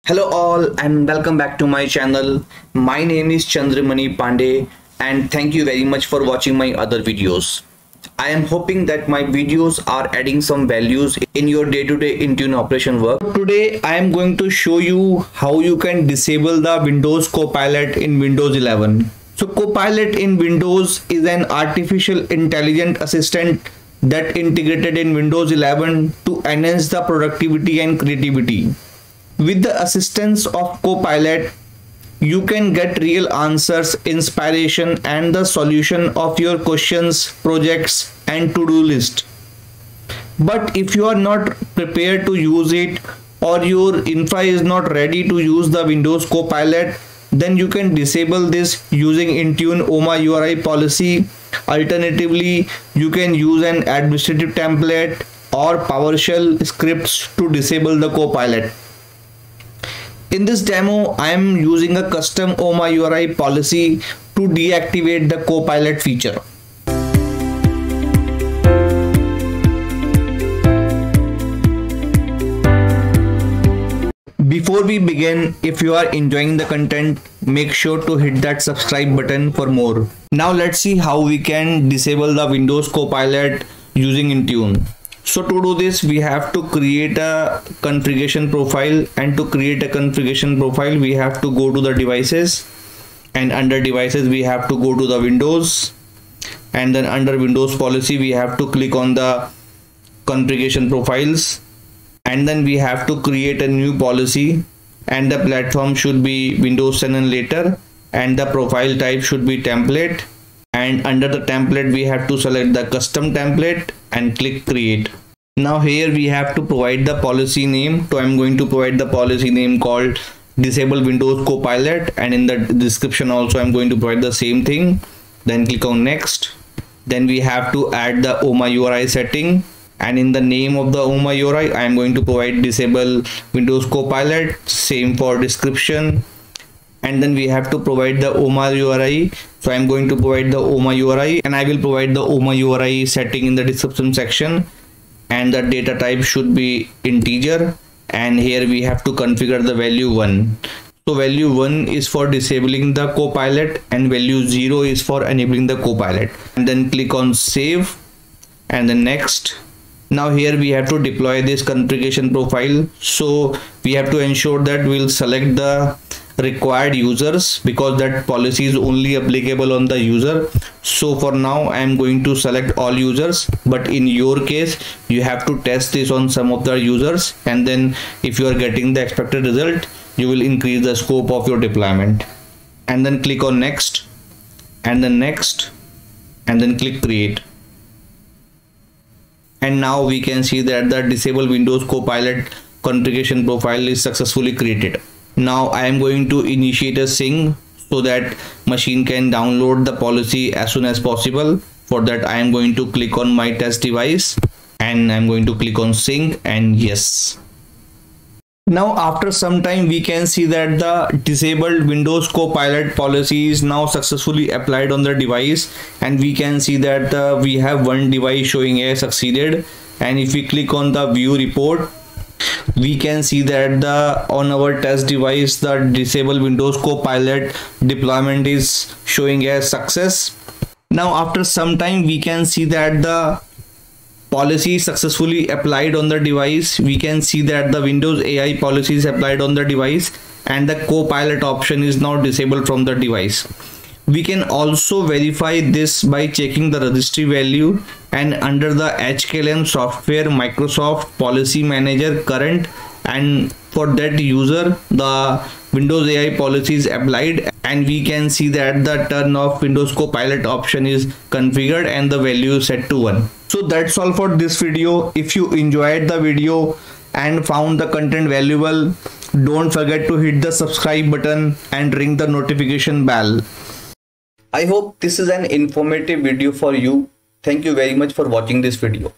Hello all and welcome back to my channel. My name is Chandramani Pandey and thank you very much for watching my other videos. I am hoping that my videos are adding some values in your day-to-day Intune operation work. Today I am going to show you how you can disable the Windows Copilot in Windows 11. So Copilot in Windows is an artificial intelligent assistant that integrated in Windows 11 to enhance the productivity and creativity. With the assistance of Copilot, you can get real answers, inspiration, and the solution of your questions, projects, and to-do list. But if you are not prepared to use it or your infra is not ready to use the Windows Copilot, then you can disable this using Intune OMA-URI policy. Alternatively, you can use an administrative template or PowerShell scripts to disable the Copilot. In this demo, I am using a custom OMA-URI policy to deactivate the Copilot feature. Before we begin, if you are enjoying the content, make sure to hit that subscribe button for more. Now let's see how we can disable the Windows Copilot using Intune. So to do this, we have to create a configuration profile, and to create a configuration profile, we have to go to the devices, and under devices, we have to go to the Windows, and then under Windows policy, we have to click on the configuration profiles, and then we have to create a new policy, and the platform should be Windows 10 and later, and the profile type should be template. And under the template, we have to select the custom template and click create. Now here we have to provide the policy name. So I'm going to provide the policy name called disable Windows Copilot, and in the description also I'm going to provide the same thing. Then click on next. Then we have to add the OMA-URI setting, and in the name of the OMA-URI I'm going to provide disable Windows Copilot, same for description. And then we have to provide the OMA-URI. So I'm going to provide the OMA-URI, and I will provide the OMA-URI setting in the description section, and the data type should be integer, and here we have to configure the value 1. So value 1 is for disabling the Copilot and value 0 is for enabling the Copilot. And then click on save and then next. Now here we have to deploy this configuration profile. So we have to ensure that we'll select the required users, because that policy is only applicable on the user. So for now I am going to select all users, but in your case you have to test this on some of the users, and then if you are getting the expected result, you will increase the scope of your deployment. And then click on next, and then next, and then click create. And now we can see that the disable Windows Copilot configuration profile is successfully created. Now I am going to initiate a sync so that machine can download the policy as soon as possible. For that I am going to click on my test device, and I'm going to click on sync, and yes. Now after some time we can see that the disabled Windows Copilot policy is now successfully applied on the device, and we can see that we have one device showing as succeeded. And if we click on the view report, we can see that on our test device the disable Windows Copilot deployment is showing as success. Now after some time we can see that the policy successfully applied on the device. We can see that the Windows AI policy is applied on the device, and the Copilot option is now disabled from the device. We can also verify this by checking the registry value, and under the HKLM software Microsoft Policy Manager current, and for that user the Windows AI policy is applied, and we can see that the turn off Windows Copilot option is configured and the value is set to 1. So that's all for this video. If you enjoyed the video and found the content valuable, don't forget to hit the subscribe button and ring the notification bell. I hope this is an informative video for you. Thank you very much for watching this video.